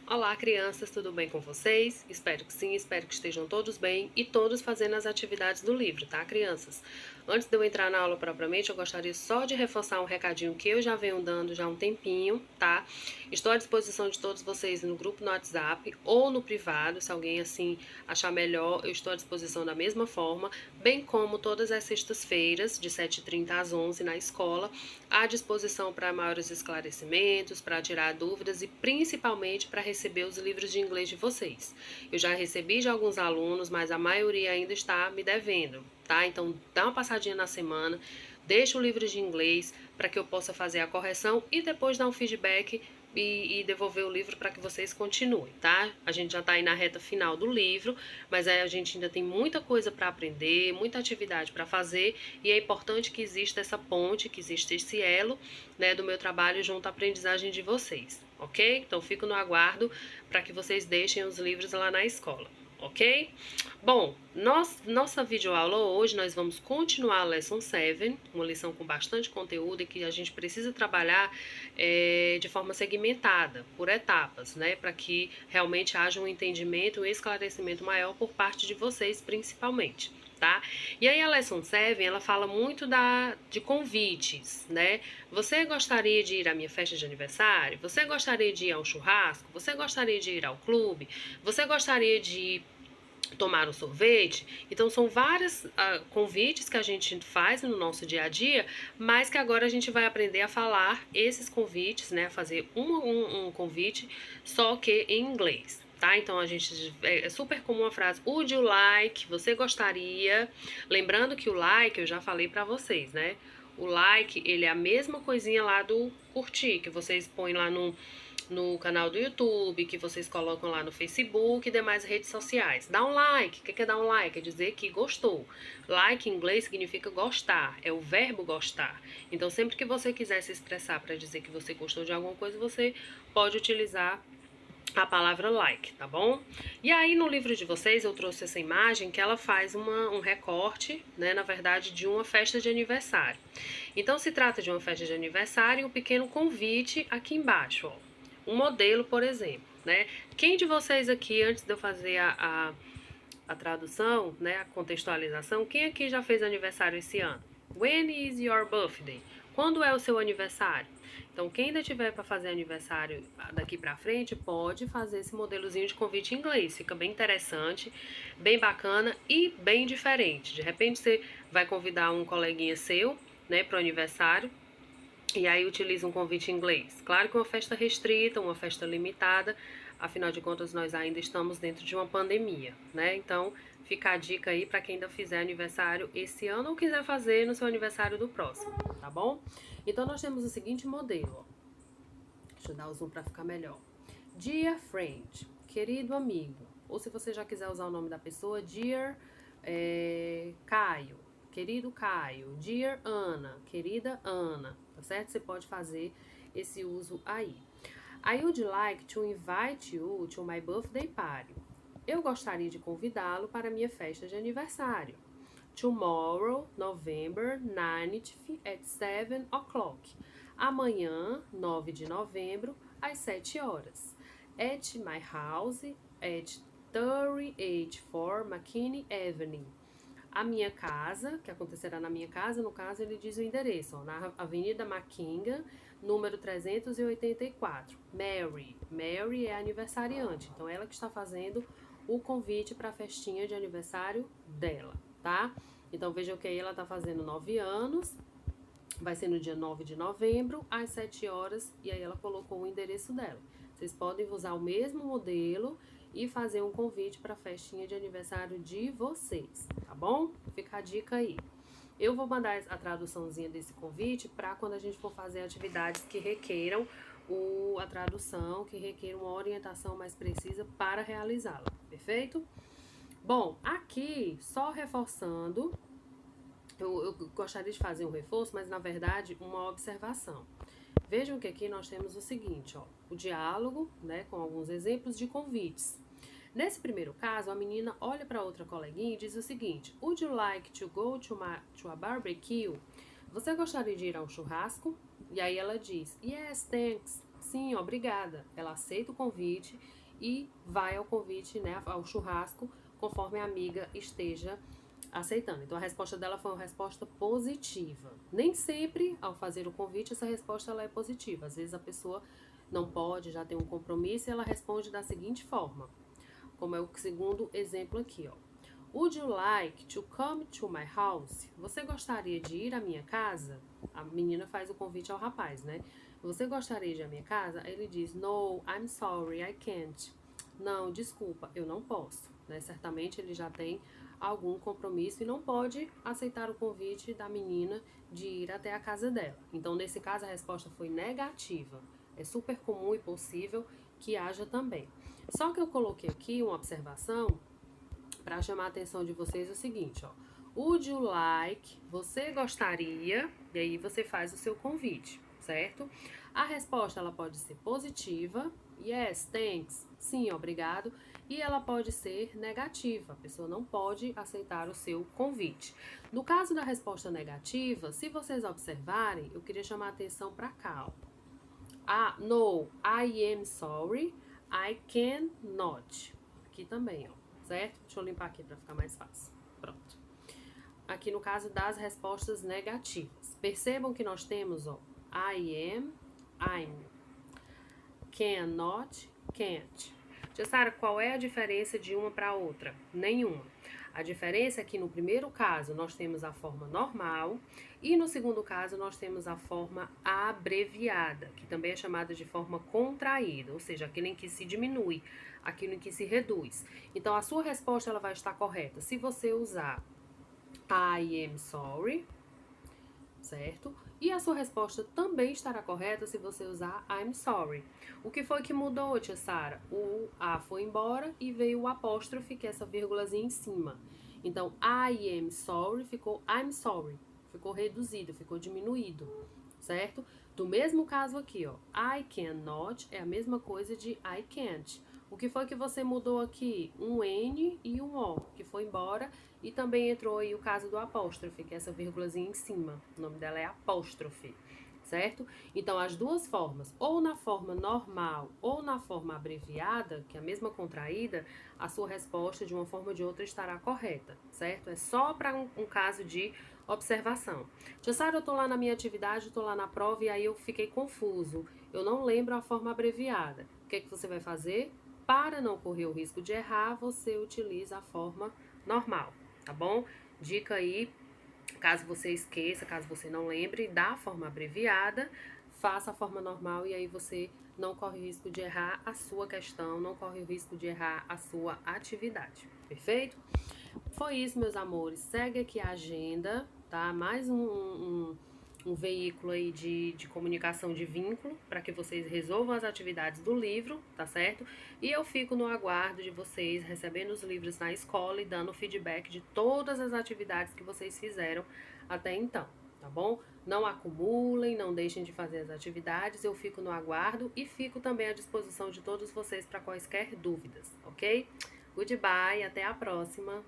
Olá, crianças, tudo bem com vocês? Espero que sim, espero que estejam todos bem e todos fazendo as atividades do livro, tá, crianças? Antes de eu entrar na aula propriamente, eu gostaria só de reforçar um recadinho que eu já venho dando já há um tempinho, tá? Estou à disposição de todos vocês no grupo no WhatsApp ou no privado, se alguém assim achar melhor, eu estou à disposição da mesma forma, bem como todas as sextas-feiras, de 7h30 às 11 na escola, à disposição para maiores esclarecimentos, para tirar dúvidas e principalmente para receber os livros de inglês de vocês. Eu já recebi de alguns alunos, mas a maioria ainda está me devendo, tá? Então dá uma passadinha na semana, deixa o livro de inglês para que eu possa fazer a correção e depois dar um feedback e devolver o livro para que vocês continuem, tá? A gente já está aí na reta final do livro, mas a gente ainda tem muita coisa para aprender, muita atividade para fazer e é importante que exista essa ponte, que exista esse elo, né, do meu trabalho junto à aprendizagem de vocês, ok? Então fico no aguardo para que vocês deixem os livros lá na escola. Ok? Bom, nossa videoaula hoje nós vamos continuar a Lesson 7, uma lição com bastante conteúdo e que a gente precisa trabalhar de forma segmentada, por etapas, né? Para que realmente haja um entendimento e um esclarecimento maior por parte de vocês, principalmente. Tá? E aí a Lesson 7, ela fala muito de convites, né? Você gostaria de ir à minha festa de aniversário? Você gostaria de ir ao churrasco? Você gostaria de ir ao clube? Você gostaria de tomar um sorvete? Então são vários convites que a gente faz no nosso dia a dia, mas que agora a gente vai aprender a falar esses convites, né? A fazer um convite, só que em inglês. Tá? Então a gente é super comum a frase would you like, você gostaria. Lembrando que o like eu já falei pra vocês, né? O like, ele é a mesma coisinha lá do curtir, que vocês põem lá no canal do YouTube, que vocês colocam lá no Facebook e demais redes sociais. Dá um like. O que é dar um like? É dizer que gostou. Like em inglês significa gostar, é o verbo gostar. Então, sempre que você quiser se expressar para dizer que você gostou de alguma coisa, você pode utilizar a palavra like, tá bom? E aí no livro de vocês eu trouxe essa imagem que ela faz um recorte, né, na verdade, de uma festa de aniversário. Então se trata de uma festa de aniversário e um pequeno convite aqui embaixo, ó. Um modelo, por exemplo, né? Quem de vocês aqui, antes de eu fazer a tradução, né, a contextualização, quem aqui já fez aniversário esse ano? When is your birthday? Quando é o seu aniversário? Então, quem ainda tiver para fazer aniversário daqui para frente, pode fazer esse modelozinho de convite em inglês. Fica bem interessante, bem bacana e bem diferente. De repente, você vai convidar um coleguinha seu, né, para o aniversário, e aí utiliza um convite em inglês. Claro que uma festa restrita, uma festa limitada, afinal de contas nós ainda estamos dentro de uma pandemia, né? Então fica a dica aí para quem ainda fizer aniversário esse ano ou quiser fazer no seu aniversário do próximo, tá bom? Então nós temos o seguinte modelo, ó. Deixa eu dar o zoom para ficar melhor. Dear friend, querido amigo. Ou se você já quiser usar o nome da pessoa, Dear Caio, querido Caio. Dear Ana, querida Ana. Tá certo? Você pode fazer esse uso aí. I would like to invite you to my birthday party. Eu gostaria de convidá-lo para minha festa de aniversário. Tomorrow, November 9th at 7 o'clock. Amanhã, 9 de novembro, às 7 horas. At my house at 3884 McKinney Avenue. A minha casa, que acontecerá na minha casa, no caso ele diz o endereço, ó, na Avenida Mackinga, número 384. Mary é aniversariante, então ela que está fazendo o convite para a festinha de aniversário dela, tá? Então vejam que aí ela está fazendo 9 anos, vai ser no dia 9 de novembro, às 7 horas, e aí ela colocou o endereço dela. Vocês podem usar o mesmo modelo e fazer um convite para a festinha de aniversário de vocês, tá bom? Fica a dica aí. Eu vou mandar a traduçãozinha desse convite para quando a gente for fazer atividades que requeiram a tradução, que requeiram uma orientação mais precisa para realizá-la, perfeito? Bom, aqui, só reforçando, eu gostaria de fazer um reforço, mas na verdade uma observação. Vejam que aqui nós temos o seguinte, ó, o diálogo, né, com alguns exemplos de convites. Nesse primeiro caso, a menina olha para outra coleguinha e diz o seguinte: Would you like to go to a barbecue? Você gostaria de ir a um churrasco? E aí ela diz: Yes, thanks. sim, obrigada. Ela aceita o convite e vai ao convite, né, ao churrasco, conforme a amiga esteja aceitando. Então a resposta dela foi uma resposta positiva. Nem sempre, ao fazer o convite, essa resposta ela é positiva. Às vezes a pessoa não pode, já tem um compromisso, e ela responde da seguinte forma, como é o segundo exemplo aqui, ó. Would you like to come to my house? Você gostaria de ir à minha casa? A menina faz o convite ao rapaz, né? Você gostaria de ir à minha casa? Aí ele diz, no, I'm sorry, I can't. Não, desculpa, eu não posso. Né? Certamente ele já tem algum compromisso e não pode aceitar o convite da menina de ir até a casa dela. Então, nesse caso, a resposta foi negativa. É super comum e possível que haja também. Só que eu coloquei aqui uma observação para chamar a atenção de vocês o seguinte, ó. Would you like, você gostaria, e aí você faz o seu convite, certo? A resposta ela pode ser positiva, yes, thanks, sim, obrigado, e ela pode ser negativa, a pessoa não pode aceitar o seu convite. No caso da resposta negativa, se vocês observarem, eu queria chamar a atenção para cá, ó. Ah, no, I am sorry, I cannot. Aqui também, ó, certo? Deixa eu limpar aqui para ficar mais fácil. Pronto. Aqui no caso das respostas negativas. Percebam que nós temos, ó, I am, I'm, cannot, can't. Tia Sara, qual é a diferença de uma para outra? Nenhuma. A diferença é que no primeiro caso nós temos a forma normal e no segundo caso nós temos a forma abreviada, que também é chamada de forma contraída, ou seja, aquilo em que se diminui, aquilo em que se reduz. Então a sua resposta ela vai estar correta se você usar I am sorry, certo? E a sua resposta também estará correta se você usar I'm sorry. O que foi que mudou, tia Sara? O A foi embora e veio o apóstrofe, que é essa vírgulazinha em cima. Então, I am sorry ficou I'm sorry. Ficou reduzido, ficou diminuído, certo? Do mesmo caso aqui, ó. I cannot é a mesma coisa de I can't. O que foi que você mudou aqui? Um N e um O, que foi embora. E também entrou aí o caso do apóstrofe, que é essa vírgulazinha em cima. O nome dela é apóstrofe, certo? Então, as duas formas, ou na forma normal ou na forma abreviada, que é a mesma contraída, a sua resposta de uma forma ou de outra estará correta, certo? É só para um caso de observação. Tia Sara, eu tô lá na minha atividade, tô lá na prova e aí eu fiquei confuso. Eu não lembro a forma abreviada. O que é que você vai fazer? Para não correr o risco de errar, você utiliza a forma normal, tá bom? Dica aí, caso você esqueça, caso você não lembre, da forma abreviada, faça a forma normal e aí você não corre o risco de errar a sua questão, não corre o risco de errar a sua atividade, perfeito? Foi isso, meus amores. Segue aqui a agenda, tá? Mais um veículo aí de comunicação de vínculo para que vocês resolvam as atividades do livro, tá certo? E eu fico no aguardo de vocês recebendo os livros na escola e dando feedback de todas as atividades que vocês fizeram até então, tá bom? Não acumulem, não deixem de fazer as atividades, eu fico no aguardo e fico também à disposição de todos vocês para quaisquer dúvidas, ok? Goodbye, até a próxima!